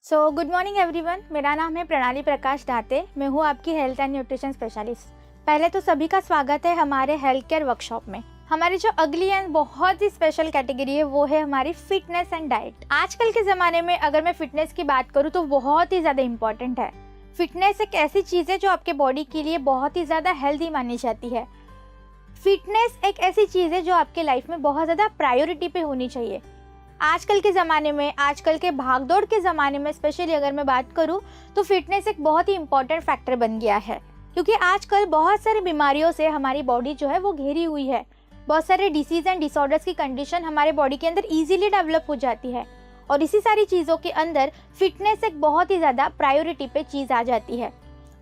Good morning everyone. मेरा नाम है प्रणाली प्रकाश दाते। मैं हूँ आपकी हेल्थ एंड न्यूट्रिशन स्पेशलिस्ट। पहले तो सभी का स्वागत है हमारे हेल्थ केयर वर्कशॉप में। हमारी जो अगली एंड बहुत ही स्पेशल कैटेगरी है वो है हमारी फिटनेस एंड डाइट। आजकल के ज़माने में अगर मैं फिटनेस की बात करूँ तो बहुत ही ज़्यादा इम्पॉर्टेंट है। फिटनेस एक ऐसी चीज़ है जो आपके बॉडी के लिए बहुत ही ज़्यादा हेल्दी मानी जाती है। फिटनेस एक ऐसी चीज़ है जो आपके लाइफ में बहुत ज़्यादा प्रायोरिटी पे होनी चाहिए। आजकल के ज़माने में, आजकल के भागदौड़ के ज़माने में स्पेशली अगर मैं बात करूं तो फिटनेस एक बहुत ही इम्पॉर्टेंट फैक्टर बन गया है, क्योंकि आजकल बहुत सारी बीमारियों से हमारी बॉडी जो है वो घिरी हुई है। बहुत सारे डिसीज एंड डिसऑर्डर्स की कंडीशन हमारे बॉडी के अंदर इजीली डेवलप हो जाती है और इसी सारी चीज़ों के अंदर फिटनेस एक बहुत ही ज़्यादा प्रायोरिटी पे चीज़ आ जाती है।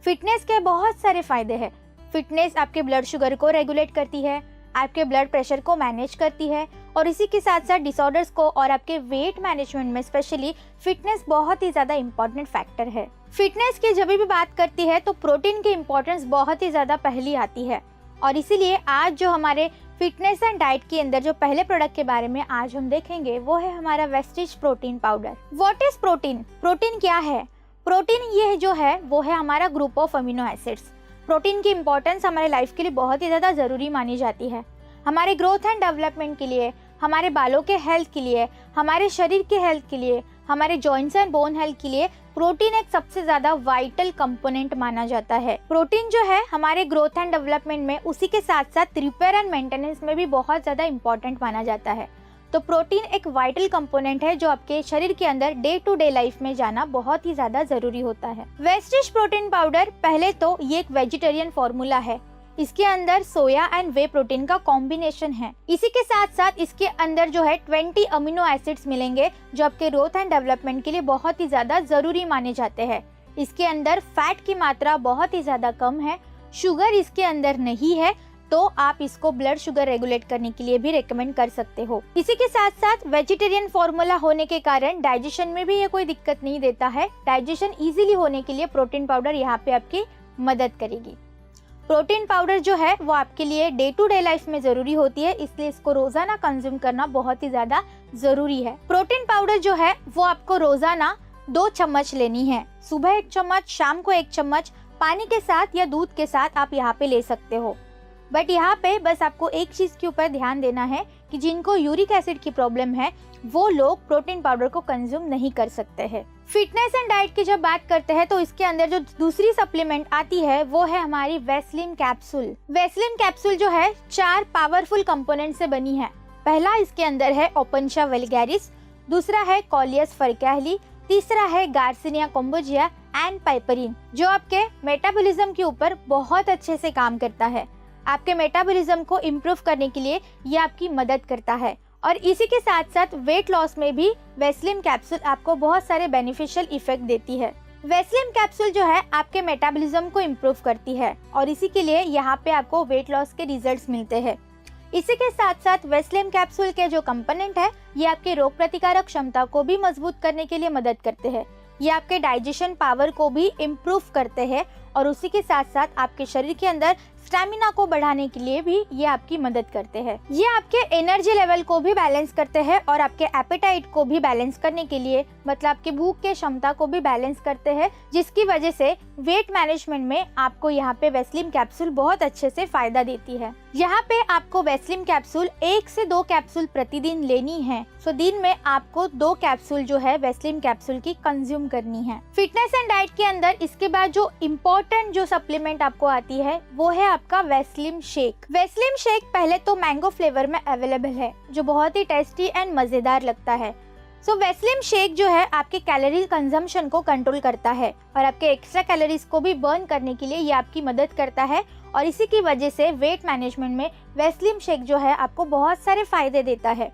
फिटनेस के बहुत सारे फ़ायदे हैं। फिटनेस आपके ब्लड शुगर को रेगुलेट करती है, आपके ब्लड प्रेशर को मैनेज करती है और इसी के साथ साथ डिसऑर्डर्स को और आपके वेट मैनेजमेंट में स्पेशली फिटनेस बहुत ही ज़्यादा इम्पॉर्टेंट फैक्टर है। फिटनेस की जब भी बात करती है तो प्रोटीन की इम्पोर्टेंस बहुत ही ज़्यादा पहली आती है और इसीलिए आज जो हमारे फिटनेस एंड डाइट के अंदर जो पहले प्रोडक्ट के बारे में आज हम देखेंगे वो है हमारा Vestige protein powder. What is protein? Protein क्या है? प्रोटीन ये जो है वो है हमारा group of amino acids. Protein की इम्पोर्टेंस हमारे लाइफ के लिए बहुत ही ज़्यादा ज़रूरी मानी जाती है। हमारे ग्रोथ एंड डेवलपमेंट के लिए, हमारे बालों के हेल्थ के लिए, हमारे शरीर के हेल्थ के लिए, हमारे जॉइंट्स एंड बोन हेल्थ के लिए प्रोटीन एक सबसे ज़्यादा वाइटल कंपोनेंट माना जाता है। प्रोटीन जो है हमारे ग्रोथ एंड डेवलपमेंट में, उसी के साथ साथ रिपेयर एंड मेंटेनेंस में भी बहुत ज़्यादा इंपॉर्टेंट माना जाता है। तो प्रोटीन एक वाइटल कंपोनेंट है जो आपके शरीर के अंदर डे टू डे लाइफ में जाना बहुत ही ज्यादा जरूरी होता है। वेस्टिज प्रोटीन पाउडर पहले तो ये एक वेजिटेरियन फॉर्मूला है। इसके अंदर सोया एंड वे प्रोटीन का कॉम्बिनेशन है। इसी के साथ साथ इसके अंदर जो है 20 अमीनो एसिड्स मिलेंगे जो आपके ग्रोथ एंड डेवलपमेंट के लिए बहुत ही ज्यादा जरूरी माने जाते हैं। इसके अंदर फैट की मात्रा बहुत ही ज्यादा कम है, शुगर इसके अंदर नहीं है, तो आप इसको ब्लड शुगर रेगुलेट करने के लिए भी रेकमेंड कर सकते हो। इसी के साथ साथ वेजिटेरियन फॉर्मूला होने के कारण डाइजेशन में भी ये कोई दिक्कत नहीं देता है। डाइजेशन इजीली होने के लिए प्रोटीन पाउडर यहाँ पे आपकी मदद करेगी। प्रोटीन पाउडर जो है वो आपके लिए डे टू डे लाइफ में जरूरी होती है, इसलिए इसको रोजाना कंज्यूम करना बहुत ही ज्यादा जरूरी है। प्रोटीन पाउडर जो है वो आपको रोजाना 2 चम्मच लेनी है। सुबह 1 चम्मच, शाम को 1 चम्मच, पानी के साथ या दूध के साथ आप यहाँ पे ले सकते हो। बट यहाँ पे बस आपको एक चीज़ के ऊपर ध्यान देना है कि जिनको यूरिक एसिड की प्रॉब्लम है वो लोग प्रोटीन पाउडर को कंज्यूम नहीं कर सकते हैं। फिटनेस एंड डाइट की जब बात करते हैं तो इसके अंदर जो दूसरी सप्लीमेंट आती है वो है हमारी वेस्लिन कैप्सूल। वेस्लिन कैप्सूल जो है 4 पावरफुल कंपोनेंट से बनी है। पहला इसके अंदर है ओपनशिया वल्गैरिस, दूसरा है कॉलियस फरकैहली, तीसरा है गार्सिनिया कोम्बोजिया एंड पाइपरिन, जो आपके मेटाबॉलिज्म के ऊपर बहुत अच्छे से काम करता है। आपके मेटाबॉलिज्म को इम्प्रूव करने के लिए ये आपकी मदद करता है और इसी के साथ साथ वेट लॉस में भी वेस्लिन कैप्सूल आपको बहुत सारे बेनिफिशियल इफेक्ट देती है। वेस्लिन कैप्सूल जो है आपके मेटाबॉलिज्म को इम्प्रूव करती है और इसी के लिए यहाँ पे आपको वेट लॉस के रिजल्ट्स मिलते हैं। इसी के साथ साथ वेस्लिन कैप्सूल के जो कंपोनेंट है ये आपके रोग प्रतिकारक क्षमता को भी मजबूत करने के लिए मदद करते हैं। ये आपके डाइजेशन पावर को भी इम्प्रूव करते हैं और उसी के साथ साथ आपके शरीर के अंदर स्टैमिना को बढ़ाने के लिए भी ये आपकी मदद करते हैं। ये आपके एनर्जी लेवल को भी बैलेंस करते हैं और आपके एपेटाइट को भी बैलेंस करने के लिए, मतलब आपके भूख के क्षमता को भी बैलेंस करते हैं, जिसकी वजह से वेट मैनेजमेंट में आपको यहाँ पे वेस्लिन कैप्सूल बहुत अच्छे से फायदा देती है। यहाँ पे आपको वेस्लिन कैप्सूल 1 से 2 कैप्सूल प्रतिदिन लेनी है। सो दिन में आपको 2 कैप्सूल जो है वेस्लिन कैप्सूल की कंज्यूम करनी है। फिटनेस एंड डाइट के अंदर इसके बाद जो इम्पोर्टेंट जो सप्लीमेंट आपको आती है वो है आपका वेस्लिन शेक। वेस्लिन शेक पहले तो मैंगो फ्लेवर में अवेलेबल है जो बहुत ही टेस्टी एंड मजेदार लगता है। सो वेस्लिन शेक जो है आपके कैलोरी कंजम्पशन को कंट्रोल करता है और आपके एक्स्ट्रा कैलोरीज को भी बर्न करने के लिए ये आपकी मदद करता है और इसी की वजह से वेट मैनेजमेंट में वेस्लिन शेक जो है आपको बहुत सारे फायदे देता है।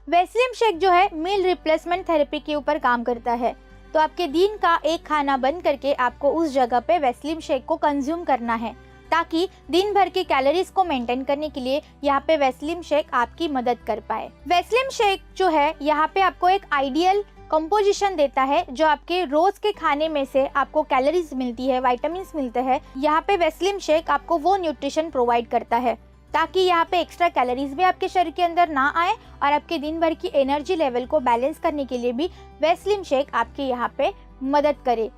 वेस्लिन शेक जो है मील रिप्लेसमेंट थेरेपी के ऊपर काम करता है, तो आपके दिन का एक खाना बंद करके आपको उस जगह पे वेस्लिन शेक को कंज्यूम करना है ताकि दिन भर की कैलोरीज को मेंटेन करने के लिए यहाँ पे वेस्लिन शेक आपकी मदद कर पाए। वेस्लिन शेक जो है यहाँ पे आपको एक आइडियल कंपोजिशन देता है जो आपके रोज के खाने में से आपको कैलोरीज मिलती है, विटामिन्स मिलते हैं। यहाँ पे वेस्लिन शेक आपको वो न्यूट्रिशन प्रोवाइड करता है ताकि यहाँ पे एक्स्ट्रा कैलोरीज भी आपके शरीर के अंदर ना आए और आपके दिन भर की एनर्जी लेवल को बैलेंस करने के लिए भी वेस्लिम शेक आपके यहाँ पे मदद करे।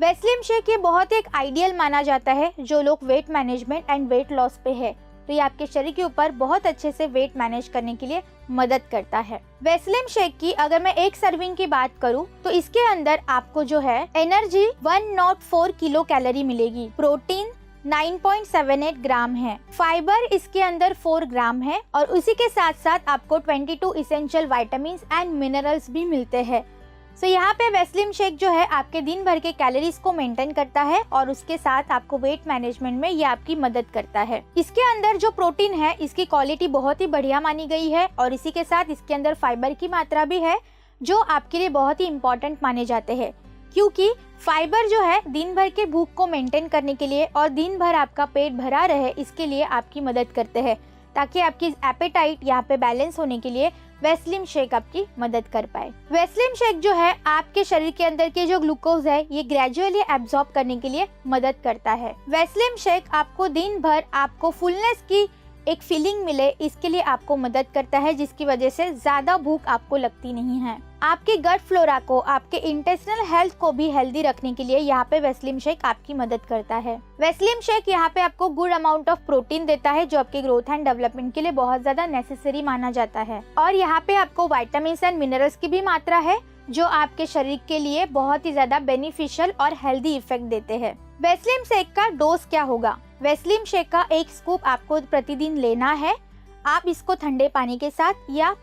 वेस्लिम शेक ये बहुत एक आइडियल माना जाता है जो लोग weight management and weight loss पे है, तो ये आपके शरीर के ऊपर बहुत अच्छे से वेट मैनेज करने के लिए मदद करता है। वेस्लिम शेक की अगर मैं एक सर्विंग की बात करूं तो इसके अंदर आपको जो है एनर्जी 104 किलो कैलोरी मिलेगी, प्रोटीन 9.78 ग्राम है, फाइबर इसके अंदर 4 ग्राम है और उसी के साथ साथ आपको 22 इसेंशियल विटामिन एंड मिनरल्स भी मिलते हैं। सो यहाँ पे वेस्लिम शेक जो है आपके दिन भर के कैलोरीज को मेंटेन करता है और उसके साथ आपको वेट मैनेजमेंट में ये आपकी मदद करता है। इसके अंदर जो प्रोटीन है इसकी क्वालिटी बहुत ही बढ़िया मानी गई है और इसी के साथ इसके अंदर फाइबर की मात्रा भी है जो आपके लिए बहुत ही इम्पोर्टेंट माने जाते हैं, क्योंकि फाइबर जो है दिन भर के भूख को मेंटेन करने के लिए और दिन भर आपका पेट भरा रहे इसके लिए आपकी मदद करते हैं, ताकि आपकी एपेटाइट यहाँ पे बैलेंस होने के लिए वेस्लिम शेक आपकी मदद कर पाए। वेस्लिम शेक जो है आपके शरीर के अंदर के जो ग्लूकोज है ये ग्रेजुअली एब्जॉर्ब करने के लिए मदद करता है। वेस्लिम शेक आपको दिन भर आपको फुलनेस की एक फीलिंग मिले इसके लिए आपको मदद करता है, जिसकी वजह से ज्यादा भूख आपको लगती नहीं है। आपके गट फ्लोरा को, आपके इंटेस्टिनल हेल्थ को भी हेल्दी रखने के लिए यहाँ पे वेस्लिम शेक आपकी मदद करता है। वेस्लिम शेक यहाँ पे आपको गुड अमाउंट ऑफ प्रोटीन देता है जो आपके ग्रोथ एंड डेवलपमेंट के लिए बहुत ज्यादा नेसेसरी माना जाता है और यहाँ पे आपको विटामिन एंड मिनरल्स की भी मात्रा है जो आपके शरीर के लिए बहुत ही ज्यादा बेनिफिशियल और हेल्दी इफेक्ट देते हैं। वेस्लिम शेक का डोज क्या होगा? वेस्लिम शेक का एक स्कूप आपको प्रतिदिन लेना है। आप इसको ठंडे पानी के साथ या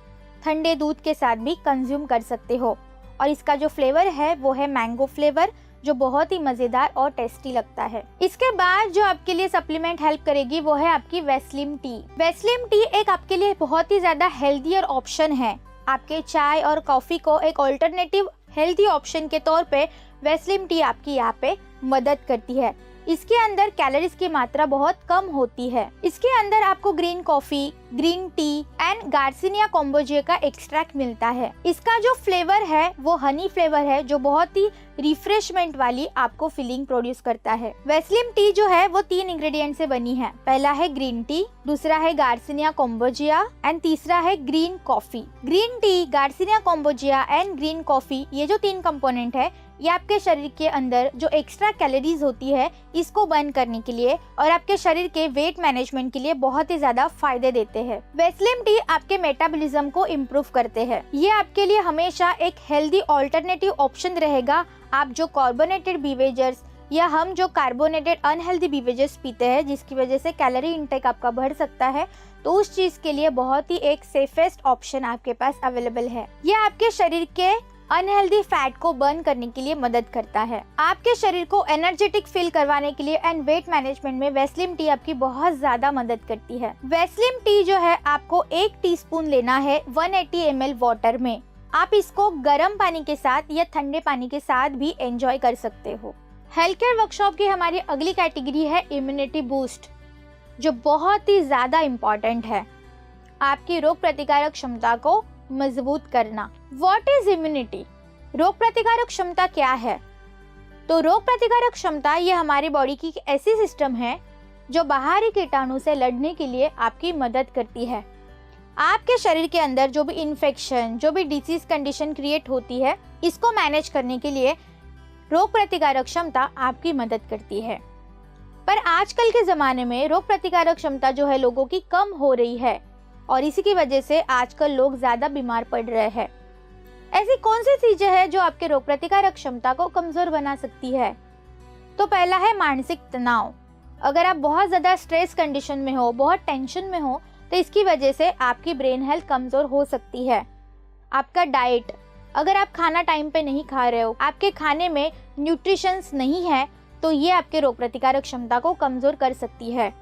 ठंडे दूध के साथ भी कंज्यूम कर सकते हो और इसका जो फ्लेवर है वो है मैंगो फ्लेवर, जो बहुत ही मजेदार और टेस्टी लगता है। इसके बाद जो आपके लिए सप्लीमेंट हेल्प करेगी वो है आपकी वेस्लिम टी। वेस्लिम टी एक आपके लिए बहुत ही ज्यादा हेल्दी ऑप्शन है। आपके चाय और कॉफी को एक ऑल्टरनेटिव हेल्दी ऑप्शन के तौर पे वेस्लिम टी आपकी यहाँ पे मदद करती है। इसके अंदर कैलोरीज की मात्रा बहुत कम होती है। इसके अंदर आपको green coffee, green tea and garcinia cambogia का एक्सट्रैक्ट मिलता है। इसका जो फ्लेवर है वो हनी फ्लेवर है जो बहुत ही रिफ्रेशमेंट वाली आपको फीलिंग प्रोड्यूस करता है। वेस्लिम टी जो है वो 3 इंग्रेडिएंट से बनी है। पहला है ग्रीन टी, दूसरा है गार्सिनिया कॉम्बोजिया एंड तीसरा है green coffee. Green tea, garcinia cambogia and green coffee ये जो 3 कंपोनेंट है ये आपके शरीर के अंदर जो एक्स्ट्रा कैलोरीज होती है इसको बर्न करने के लिए और आपके शरीर के वेट मैनेजमेंट के लिए बहुत ही ज्यादा फायदे देते हैं। वेस्लिम टी आपके मेटाबॉलिज्म को इम्प्रूव करते हैं। ये आपके लिए हमेशा एक हेल्दी ऑल्टरनेटिव ऑप्शन रहेगा। आप जो कार्बोनेटेड बीवेजर्स या हम जो कार्बोनेटेड अनहेल्दी बीवेजर्स पीते हैं जिसकी वजह से कैलोरी इंटेक आपका बढ़ सकता है, तो उस चीज के लिए बहुत ही एक सेफेस्ट ऑप्शन आपके पास अवेलेबल है। ये आपके शरीर के अनहेल्दी फैट को बर्न करने के लिए मदद करता है। आपके शरीर को एनर्जेटिक फील करवाने के लिए एंड वेट मैनेजमेंट में वेस्लिम टी आपकी बहुत ज्यादा मदद करती है। वेस्लिम टी जो है आपको 1 टीस्पून लेना है 180 ml वाटर में। आप इसको गर्म पानी के साथ या ठंडे पानी के साथ भी एंजॉय कर सकते हो। हेल्थ केयर वर्कशॉप की हमारी अगली कैटेगरी है इम्यूनिटी बूस्ट, जो बहुत ही ज्यादा इम्पोर्टेंट है। आपकी रोग प्रतिकारक क्षमता को मजबूत करना। What is immunity? रोग प्रतिकारक क्षमता क्या है? तो रोग प्रतिकारक क्षमता ये हमारी बॉडी की ऐसी सिस्टम है जो बाहरी कीटाणु से लड़ने के लिए आपकी मदद करती है। आपके शरीर के अंदर जो भी इन्फेक्शन, जो भी डिसीज कंडीशन क्रिएट होती है, इसको मैनेज करने के लिए रोग प्रतिकारक क्षमता आपकी मदद करती है। पर आजकल के जमाने में रोग प्रतिकारक क्षमता जो है लोगों की कम हो रही है और इसी की वजह से आजकल लोग ज्यादा बीमार पड़ रहे हैं। ऐसी कौन सी चीजें हैं जो आपके रोग प्रतिकारक क्षमता को कमजोर बना सकती है? तो पहला है मानसिक तनाव। अगर आप बहुत ज्यादा स्ट्रेस कंडीशन में हो, बहुत टेंशन में हो, तो इसकी वजह से आपकी ब्रेन हेल्थ कमजोर हो सकती है। आपका डाइट, अगर आप खाना टाइम पे नहीं खा रहे हो, आपके खाने में न्यूट्रिशंस नहीं है, तो ये आपके रोग प्रतिकारक क्षमता को कमजोर कर सकती है।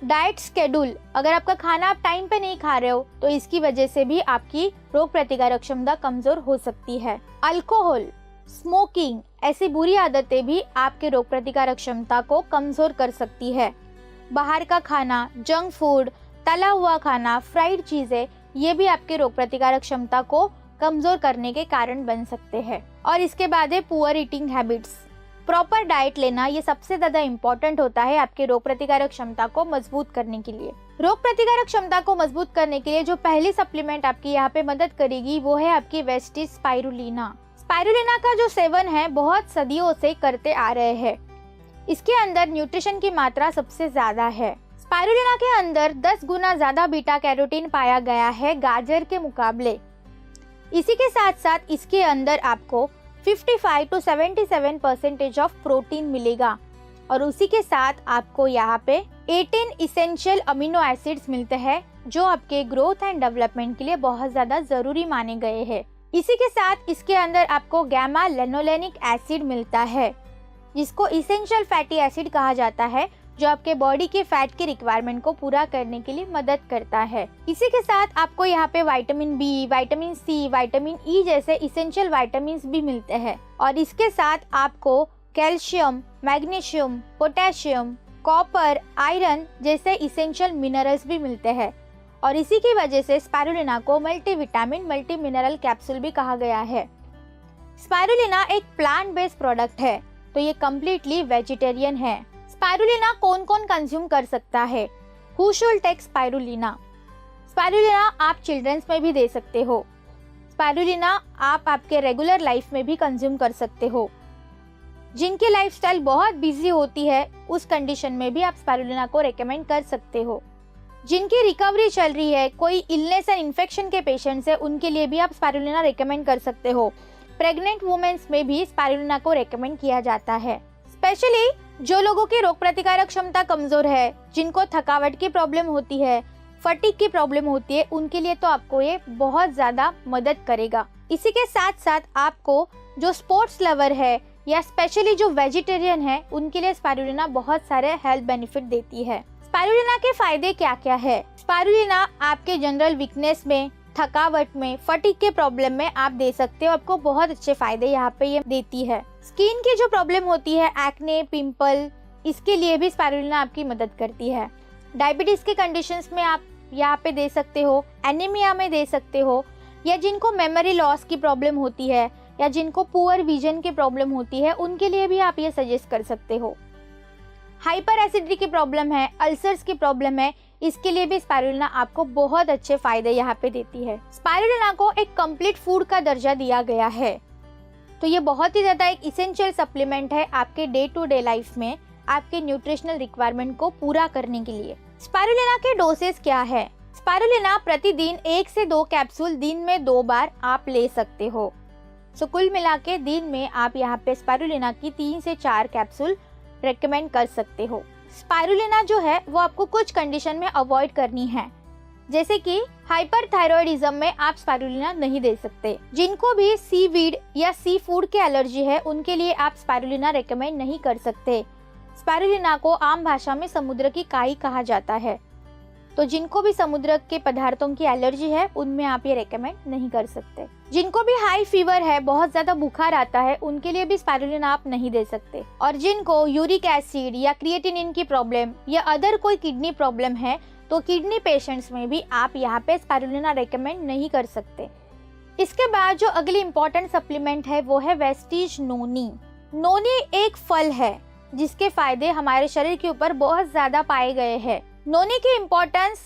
डाइट स्केड्यूल, अगर आपका खाना आप टाइम पे नहीं खा रहे हो तो इसकी वजह से भी आपकी रोग प्रतिकारक क्षमता कमजोर हो सकती है। अल्कोहल, स्मोकिंग, ऐसी बुरी आदतें भी आपके रोग प्रतिकारक क्षमता को कमजोर कर सकती है। बाहर का खाना, जंक फूड, तला हुआ खाना, फ्राइड चीजें, ये भी आपके रोग प्रतिकारक क्षमता को कमजोर करने के कारण बन सकते हैं। और इसके बाद है poor eating habits. Proper diet लेना ये सबसे ज्यादा इम्पोर्टेंट होता है आपके रोग प्रतिकारक क्षमता को मजबूत करने के लिए। रोग प्रतिकारक क्षमता को मजबूत करने के लिए जो पहली सप्लीमेंट आपकी यहाँ पे मदद करेगी वो है आपकी वेस्टीज स्पाइरुलिना। स्पाइरुलिना का जो सेवन है बहुत सदियों से करते आ रहे हैं। इसके अंदर न्यूट्रिशन की मात्रा सबसे ज्यादा है। स्पाइरुलिना के अंदर 10 गुना ज्यादा बीटा कैरोटीन पाया गया है गाजर के मुकाबले। इसी के साथ साथ इसके अंदर आपको 55 to 77% ऑफ प्रोटीन मिलेगा और उसी के साथ आपको यहाँ पे 18 इसेंशियल अमीनो एसिड्स मिलते हैं जो आपके ग्रोथ एंड डेवलपमेंट के लिए बहुत ज्यादा जरूरी माने गए हैं। इसी के साथ इसके अंदर आपको गैमा लेनोलेनिक एसिड मिलता है जिसको इसेंशियल फैटी एसिड कहा जाता है, जो आपके बॉडी के फैट की रिक्वायरमेंट को पूरा करने के लिए मदद करता है। इसी के साथ आपको यहाँ पे vitamin B, vitamin C, vitamin E जैसे इसेंशियल विटामिन भी मिलते हैं और इसके साथ आपको calcium, magnesium, potassium, copper, iron जैसे इसेंशियल मिनरल्स भी मिलते हैं और इसी की वजह से स्पाइरुलिना को मल्टीविटामिन मल्टी मिनरल कैप्सूल भी कहा गया है। स्पाइरुलिना एक प्लांट बेस्ड प्रोडक्ट है तो ये कम्प्लीटली वेजिटेरियन है। स्पाइरुलिना कौन कौन कंज्यूम कर सकता है? Who should take spirulina? Spirulina आप चिल्ड्रंस में भी दे सकते हो। स्पाइरुलिना आप आपके रेगुलर लाइफ में भी कंज्यूम कर सकते हो। जिनकी लाइफस्टाइल बहुत बिजी होती है उस कंडीशन में भी आप स्पाइरुलिना को रेकमेंड कर सकते हो। जिनकी रिकवरी चल रही है, कोई इलनेस एंड इन्फेक्शन के पेशेंट्स है, उनके लिए भी आप स्पाइरुलिना रेकमेंड कर सकते हो। प्रेग्नेंट वुमेन्स में भी स्पाइरुलिना को रेकमेंड किया जाता है। स्पेशली जो लोगों की रोग प्रतिकारक क्षमता कमजोर है, जिनको थकावट की प्रॉब्लम होती है, फटीग की प्रॉब्लम होती है, उनके लिए तो आपको ये बहुत ज्यादा मदद करेगा। इसी के साथ साथ आपको जो स्पोर्ट्स लवर है या स्पेशली जो वेजिटेरियन है उनके लिए स्पाइरुलिना बहुत सारे हेल्थ बेनिफिट देती है। स्पाइरुलिना के फायदे क्या क्या है? स्पाइरुलिना आपके जनरल वीकनेस में, थकावट में, फटीग के प्रॉब्लम में आप दे सकते हो। आपको बहुत अच्छे फायदे यहाँ पे ये देती है। स्किन की जो प्रॉब्लम होती है, एक्ने, पिंपल, इसके लिए भी स्पाइरुलिना आपकी मदद करती है। डायबिटीज के कंडीशंस में आप यहाँ पे दे सकते हो, एनीमिया में दे सकते हो, या जिनको मेमोरी लॉस की प्रॉब्लम होती है या जिनको पुअर विजन की प्रॉब्लम होती है उनके लिए भी आप ये सजेस्ट कर सकते हो। हाइपर एसिडिटी की प्रॉब्लम है, अल्सर्स की प्रॉब्लम है, इसके लिए भी स्पाइरुलिना आपको बहुत अच्छे फायदे यहाँ पे देती है। स्पाइरुलिना को एक कंप्लीट फूड का दर्जा दिया गया है तो ये बहुत ही ज्यादा एक इसेंशियल सप्लीमेंट है आपके डे टू डे लाइफ में आपके न्यूट्रिशनल रिक्वायरमेंट को पूरा करने के लिए। स्पाइरुलिना के डोसेस क्या है? स्पाइरुलिना प्रतिदिन 1 से 2 कैप्सूल दिन में 2 बार आप ले सकते हो। सो कुल मिला के दिन में आप यहाँ पे स्पाइरुलिना की 3 से 4 कैप्सूल रेकमेंड कर सकते हो। स्पाइरुलिना जो है वो आपको कुछ कंडीशन में अवॉइड करनी है, जैसे कि हाइपरथायरॉयडिज्म में आप स्पाइरुलिना नहीं दे सकते। जिनको भी सीवीड या सी फूड के एलर्जी है उनके लिए आप स्पाइरुलिना रेकमेंड नहीं कर सकते। स्पाइरुलिना को आम भाषा में समुद्र की काई कहा जाता है, तो जिनको भी समुद्र के पदार्थों की एलर्जी है उनमें आप ये रेकमेंड नहीं कर सकते। जिनको भी हाई फीवर है, बहुत ज्यादा बुखार आता है, उनके लिए भी स्पाइरुलिना आप नहीं दे सकते। और जिनको यूरिक एसिड या क्रिएटिनिन की प्रॉब्लम या अदर कोई किडनी प्रॉब्लम है तो किडनी पेशेंट्स में भी आप यहाँ पे स्पाइरुलिना रेकमेंड नहीं कर सकते। इसके बाद जो अगली इम्पोर्टेंट सप्लीमेंट है वो है वेस्टीज नोनी। नोनी एक फल है जिसके फायदे हमारे शरीर के ऊपर बहुत ज्यादा पाए गए हैं। नोनी की इम्पोर्टेंस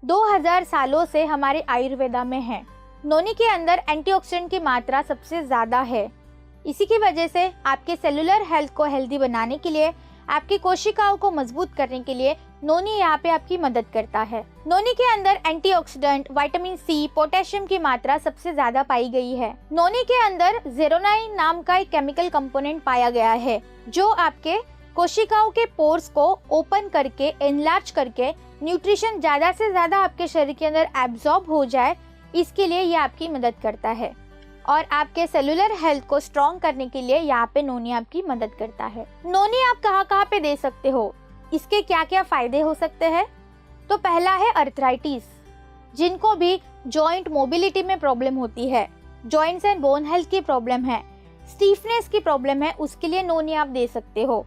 2000 सालों से हमारे आयुर्वेदा में है। नोनी के अंदर एंटीऑक्सीडेंट की मात्रा सबसे ज्यादा है। इसी की वजह से आपके सेलुलर हेल्थ को हेल्दी बनाने के लिए, आपकी कोशिकाओं को मजबूत करने के लिए नोनी यहाँ पे आपकी मदद करता है। नोनी के अंदर एंटीऑक्सीडेंट, विटामिन सी, पोटेशियम की मात्रा सबसे ज्यादा पाई गई है। नोनी के अंदर ज़ेरोनाइन नाम का एक केमिकल कंपोनेंट पाया गया है जो आपके कोशिकाओं के पोर्स को ओपन करके, एनलार्ज करके न्यूट्रिशन ज्यादा से ज्यादा आपके शरीर के अंदर एब्जॉर्ब हो जाए, इसके लिए ये आपकी मदद करता है। और आपके सेलुलर हेल्थ को स्ट्रॉन्ग करने के लिए यहाँ पे नोनी आपकी मदद करता है। नोनी आप कहाँ कहाँ पे दे सकते हो, इसके क्या क्या फायदे हो सकते हैं? तो पहला है अर्थराइटिस। जिनको भी जॉइंट मोबिलिटी में प्रॉब्लम होती है, जॉइंट्स एंड बोन हेल्थ की प्रॉब्लम है, स्टीफनेस की प्रॉब्लम है, उसके लिए नोनी आप दे सकते हो।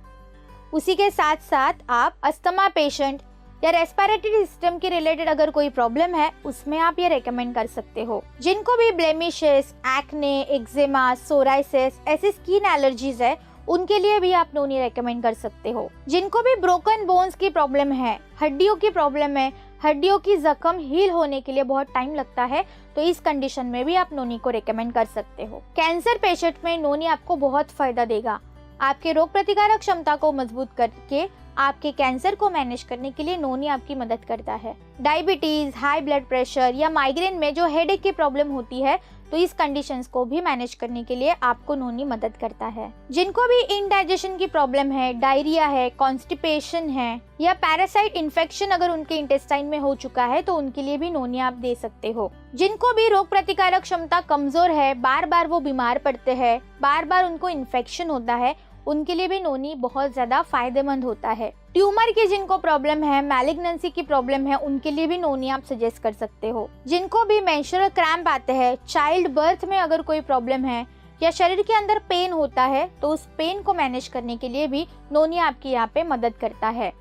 उसी के साथ साथ आप अस्थमा पेशेंट या रेस्पिरेटरी सिस्टम के रिलेटेड अगर कोई प्रॉब्लम है उसमें आप ये रेकमेंड कर सकते हो। जिनको भी ब्लेमिशेस, एक्ने, एक्जिमा, सोराइसिस, ऐसी स्किन एलर्जीज है उनके लिए भी आप नोनी रेकमेंड कर सकते हो। जिनको भी ब्रोकन बोन्स की प्रॉब्लम है, हड्डियों की प्रॉब्लम है, हड्डियों की जख्म हील होने के लिए बहुत टाइम लगता है, तो इस कंडीशन में भी आप नोनी को रेकमेंड कर सकते हो। कैंसर पेशेंट में नोनी आपको बहुत फायदा देगा। आपके रोग प्रतिकारक क्षमता को मजबूत करके आपके कैंसर को मैनेज करने के लिए नोनी आपकी मदद करता है। डायबिटीज, हाई ब्लड प्रेशर या माइग्रेन में जो हेडेक की प्रॉब्लम होती है, तो इस कंडीशंस को भी मैनेज करने के लिए आपको नोनी मदद करता है। जिनको भी इंडाइजेशन की प्रॉब्लम है, डायरिया है, कॉन्स्टिपेशन है या पैरासाइट इन्फेक्शन अगर उनके इंटेस्टाइन में हो चुका है, तो उनके लिए भी नोनी आप दे सकते हो। जिनको भी रोग प्रतिकारक क्षमता कमजोर है, बार बार वो बीमार पड़ते हैं, बार बार उनको इन्फेक्शन होता है, उनके लिए भी नोनी बहुत ज्यादा फायदेमंद होता है। ट्यूमर की जिनको प्रॉब्लम है, मैलिग्नेंसी की प्रॉब्लम है, उनके लिए भी नोनी आप सजेस्ट कर सकते हो। जिनको भी मेंस्ट्रुअल क्रैम्प आते हैं, चाइल्ड बर्थ में अगर कोई प्रॉब्लम है या शरीर के अंदर पेन होता है, तो उस पेन को मैनेज करने के लिए भी नोनी आपकी यहाँ पे मदद करता है।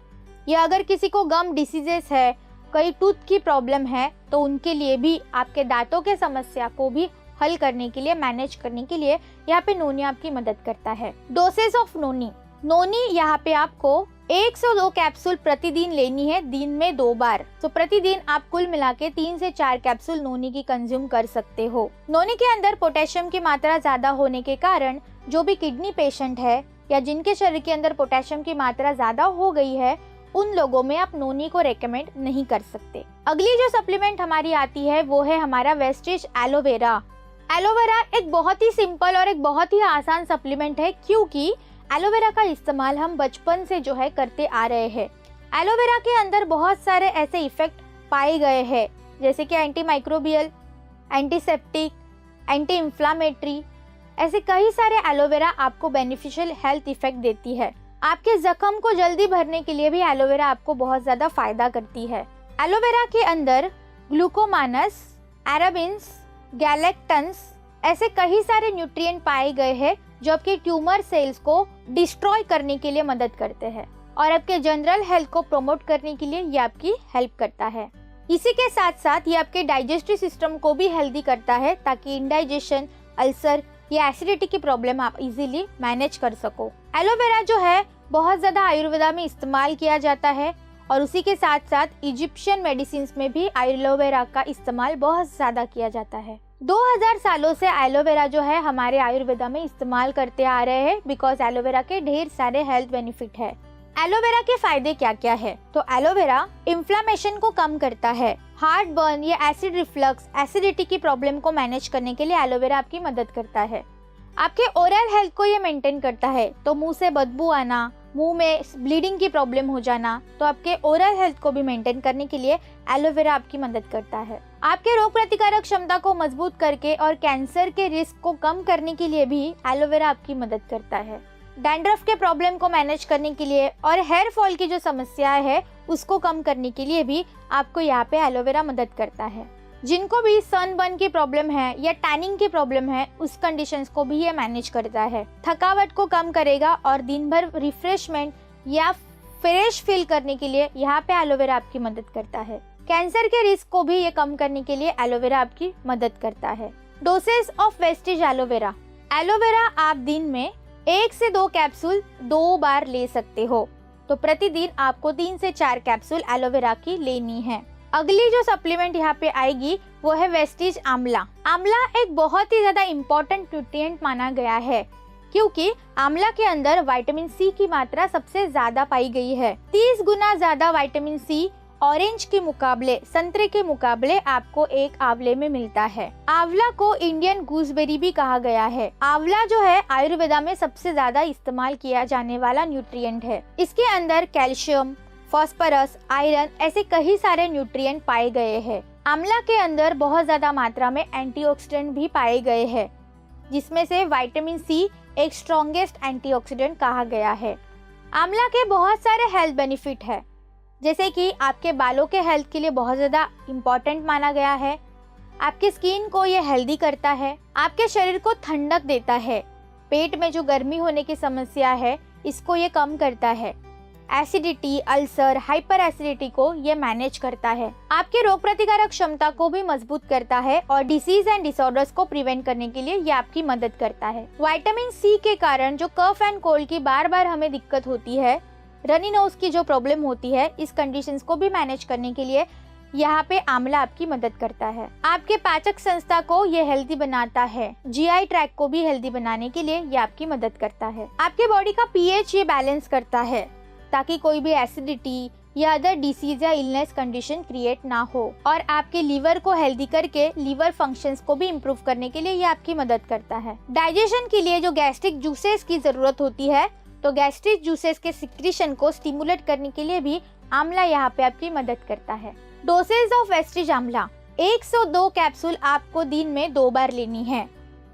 या अगर किसी को गम डिसीजेस है, कोई टूथ की प्रॉब्लम है, तो उनके लिए भी आपके दांतों के समस्या को भी हल करने के लिए, मैनेज करने के लिए यहाँ पे नोनी आपकी मदद करता है। डोसेज ऑफ नोनी। नोनी यहाँ पे आपको 102 कैप्सूल प्रतिदिन लेनी है, दिन में 2 बार। तो प्रतिदिन आप कुल मिला के 3 से 4 कैप्सूल नोनी की कंज्यूम कर सकते हो। नोनी के अंदर पोटेशियम की मात्रा ज्यादा होने के कारण जो भी किडनी पेशेंट है या जिनके शरीर के अंदर पोटेशियम की मात्रा ज्यादा हो गई है, उन लोगों में आप नोनी को रेकमेंड नहीं कर सकते। अगली जो सप्लीमेंट हमारी आती है वो है हमारा वेस्टेज एलोवेरा। एलोवेरा एक बहुत ही सिंपल और एक बहुत ही आसान सप्लीमेंट है, क्योंकि एलोवेरा का इस्तेमाल हम बचपन से जो है करते आ रहे हैं। एलोवेरा के अंदर बहुत सारे ऐसे इफेक्ट पाए गए हैं, जैसे कि anti microbial, antiseptic, anti inflammatory, ऐसे कई सारे एलोवेरा आपको बेनिफिशियल हेल्थ इफेक्ट देती है। आपके जख्म को जल्दी भरने के लिए भी एलोवेरा आपको बहुत ज्यादा फायदा करती है। एलोवेरा के अंदर ग्लूकोमानस, एराबिन्स, गैलेक्टन्स ऐसे कई सारे न्यूट्रिएंट पाए गए हैं जो आपके ट्यूमर सेल्स को डिस्ट्रॉय करने के लिए मदद करते हैं और आपके जनरल हेल्थ को प्रमोट करने के लिए ये आपकी हेल्प करता है। इसी के साथ साथ ये आपके डाइजेस्टिव सिस्टम को भी हेल्दी करता है, ताकि इंडाइजेशन, अल्सर या एसिडिटी की प्रॉब्लम आप इजीली मैनेज कर सको। एलोवेरा जो है बहुत ज्यादा आयुर्वेदा में इस्तेमाल किया जाता है और उसी के साथ साथ इजिप्शियन मेडिसिन में भी एलोवेरा का इस्तेमाल बहुत ज्यादा किया जाता है। 2000 सालों से एलोवेरा जो है हमारे आयुर्वेदा में इस्तेमाल करते आ रहे हैं, बिकॉज एलोवेरा के ढेर सारे हेल्थ बेनिफिट है। एलोवेरा के फायदे क्या क्या है? तो एलोवेरा इन्फ्लामेशन को कम करता है, हार्ट बर्न या एसिड रिफ्लक्स, एसिडिटी की प्रॉब्लम को मैनेज करने के लिए एलोवेरा आपकी मदद करता है। आपके ओरल हेल्थ को ये मेंटेन करता है, तो मुंह से बदबू आना, मुंह में ब्लीडिंग की प्रॉब्लम हो जाना, तो आपके ओरल हेल्थ को भी मेंटेन करने के लिए एलोवेरा आपकी मदद करता है। आपके रोग प्रतिकारक क्षमता को मजबूत करके और कैंसर के रिस्क को कम करने के लिए भी एलोवेरा आपकी मदद करता है। डैंड्रफ के प्रॉब्लम को मैनेज करने के लिए और हेयर फॉल की जो समस्या है उसको कम करने के लिए भी आपको यहाँ पे एलोवेरा मदद करता है। जिनको भी सनबर्न की प्रॉब्लम है या टैनिंग की प्रॉब्लम है, उस कंडीशंस को भी ये मैनेज करता है। थकावट को कम करेगा और दिन भर रिफ्रेशमेंट या फ्रेश फील करने के लिए यहाँ पे एलोवेरा आपकी मदद करता है। कैंसर के रिस्क को भी ये कम करने के लिए एलोवेरा आपकी मदद करता है। Dosage of wastage aloe vera. Aloe vera आप दिन में 1 से 2 कैप्सूल 2 बार ले सकते हो, तो प्रतिदिन आपको 3 से 4 कैप्सूल एलोवेरा की लेनी है। अगली जो सप्लीमेंट यहाँ पे आएगी वो है वेस्टेज आंवला। आंवला एक बहुत ही ज्यादा इम्पोर्टेंट न्यूट्रिएंट माना गया है, क्योंकि आंवला के अंदर विटामिन सी की मात्रा सबसे ज्यादा पाई गई है। 30 गुना ज्यादा विटामिन सी ऑरेंज के मुकाबले, संतरे के मुकाबले आपको एक आंवले में मिलता है। आंवला को इंडियन गूसबेरी भी कहा गया है। आंवला जो है आयुर्वेदा में सबसे ज्यादा इस्तेमाल किया जाने वाला न्यूट्रिएंट है। इसके अंदर कैल्शियम, फास्फोरस, आयरन ऐसे कई सारे न्यूट्रिएंट पाए गए हैं। आंवला के अंदर बहुत ज्यादा मात्रा में एंटीऑक्सीडेंट भी पाए गए हैं, जिसमें से विटामिन सी एक स्ट्रॉन्गेस्ट एंटीऑक्सीडेंट कहा गया है। आंवला के बहुत सारे हेल्थ बेनिफिट है, जैसे कि आपके बालों के हेल्थ के लिए बहुत ज्यादा इम्पोर्टेंट माना गया है। आपके स्किन को ये हेल्दी करता है, आपके शरीर को ठंडक देता है, पेट में जो गर्मी होने की समस्या है इसको ये कम करता है, एसिडिटी, अल्सर, हाइपर एसिडिटी को ये मैनेज करता है, आपके रोग प्रतिकारक क्षमता को भी मजबूत करता है और डिसीज एंड डिसऑर्डर्स को प्रिवेंट करने के लिए ये आपकी मदद करता है। विटामिन सी के कारण जो कफ एंड कोल्ड की बार बार हमें दिक्कत होती है, रनी नोज की जो प्रॉब्लम होती है, इस कंडीशंस को भी मैनेज करने के लिए यहाँ पे आंवला आपकी मदद करता है। आपके पाचक संस्था को ये हेल्दी बनाता है। जीआई ट्रैक को भी हेल्दी बनाने के लिए ये आपकी मदद करता है। आपके बॉडी का पीएच ये बैलेंस करता है ताकि कोई भी एसिडिटी या अदर डिसीज या इलनेस कंडीशन क्रिएट ना हो, और आपके लीवर को हेल्दी करके लीवर फंक्शंस को भी इम्प्रूव करने के लिए ये आपकी मदद करता है। डाइजेशन के लिए जो गैस्ट्रिक जूसेस की जरूरत होती है, तो गैस्ट्रिक जूसेस के सिक्रीशन को स्टिमुलेट करने के लिए भी आंवला यहाँ पे आपकी मदद करता है। डोसेज ऑफ वेस्टिज आंवला 102 कैप्सूल आपको दिन में 2 बार लेनी है,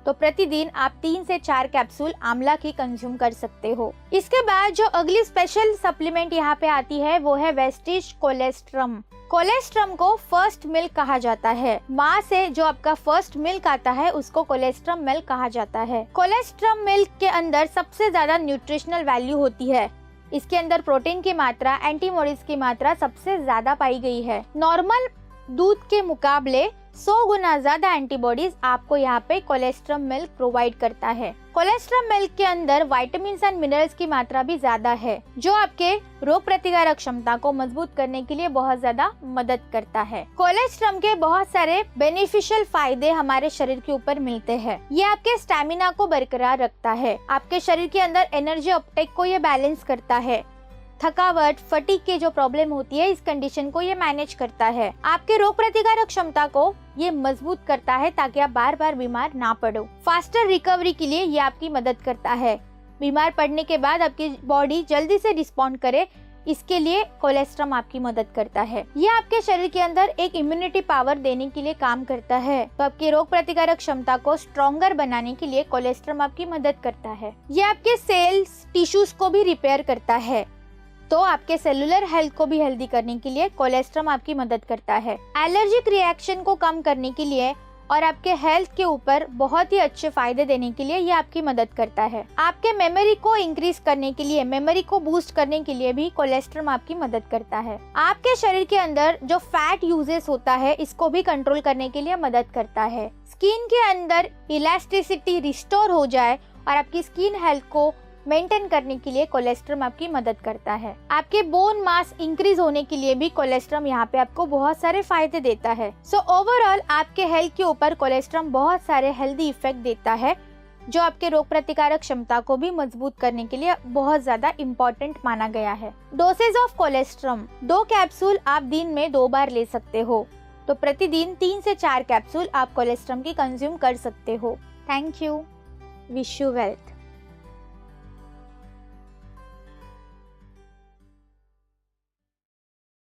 तो प्रतिदिन आप 3 से 4 कैप्सूल आंवला की कंज्यूम कर सकते हो। इसके बाद जो अगली स्पेशल सप्लीमेंट यहाँ पे आती है वो है वेस्टिज कोलेस्ट्रम। कोलेस्ट्रम को फर्स्ट मिल्क कहा जाता है। माँ से जो आपका फर्स्ट मिल्क आता है उसको कोलेस्ट्रम मिल्क कहा जाता है। कोलेस्ट्रम मिल्क के अंदर सबसे ज्यादा न्यूट्रिशनल वैल्यू होती है। इसके अंदर प्रोटीन की मात्रा, एंटीमोडिस की मात्रा सबसे ज्यादा पाई गई है। नॉर्मल दूध के मुकाबले 100 गुना ज्यादा एंटीबॉडीज आपको यहाँ पे कोलेस्ट्रम मिल्क प्रोवाइड करता है। कोलेस्ट्रम मिल्क के अंदर विटामिन्स एंड मिनरल्स की मात्रा भी ज्यादा है, जो आपके रोग प्रतिकारक क्षमता को मजबूत करने के लिए बहुत ज्यादा मदद करता है। कोलेस्ट्रम के बहुत सारे बेनिफिशियल फायदे हमारे शरीर के ऊपर मिलते हैं। ये आपके स्टैमिना को बरकरार रखता है, आपके शरीर के अंदर एनर्जी अपटेक को ये बैलेंस करता है, थकावट, फटीग की जो प्रॉब्लम होती है इस कंडीशन को ये मैनेज करता है, आपके रोग प्रतिकारक क्षमता को ये मजबूत करता है ताकि आप बार बार बीमार ना पड़ो। फास्टर रिकवरी के लिए ये आपकी मदद करता है। बीमार पड़ने के बाद आपकी बॉडी जल्दी से रिस्पॉन्ड करे, इसके लिए कोलेस्ट्रम आपकी मदद करता है। ये आपके शरीर के अंदर एक इम्यूनिटी पावर देने के लिए काम करता है, तो आपकी रोग प्रतिकारक क्षमता को स्ट्रॉन्गर बनाने के लिए कोलेस्ट्रम आपकी मदद करता है। ये आपके सेल्स, टिश्यूज को भी रिपेयर करता है, तो आपके सेलुलर हेल्थ को भी हेल्दी करने के लिए कोलेस्ट्रम आपकी मदद करता है। एलर्जिक रिएक्शन को कम करने के लिए और आपके हेल्थ के ऊपर बहुत ही अच्छे फायदे देने के लिए ये आपकी मदद करता है। आपके मेमोरी को इंक्रीज करने के लिए, मेमोरी को बूस्ट करने के लिए भी कोलेस्ट्रम आपकी मदद करता है। आपके शरीर के अंदर जो फैट यूजेस होता है इसको भी कंट्रोल करने के लिए मदद करता है। स्किन के अंदर इलास्टिसिटी रिस्टोर हो जाए और आपकी स्किन हेल्थ को मेंटेन करने के लिए कोलेस्ट्रम आपकी मदद करता है। आपके बोन मास इंक्रीज होने के लिए भी कोलेस्ट्रम यहाँ पे आपको बहुत सारे फायदे देता है। सो ओवरऑल आपके हेल्थ के ऊपर कोलेस्ट्रम बहुत सारे हेल्दी इफेक्ट देता है, जो आपके रोग प्रतिकारक क्षमता को भी मजबूत करने के लिए बहुत ज्यादा इम्पोर्टेंट माना गया है। डोसेज ऑफ कोलेस्ट्रम 2 कैप्सूल आप दिन में 2 बार ले सकते हो, तो प्रतिदिन 3 से 4 कैप्सूल आप कोलेस्ट्रम की कंज्यूम कर सकते हो। Thank you. Wish you wealth.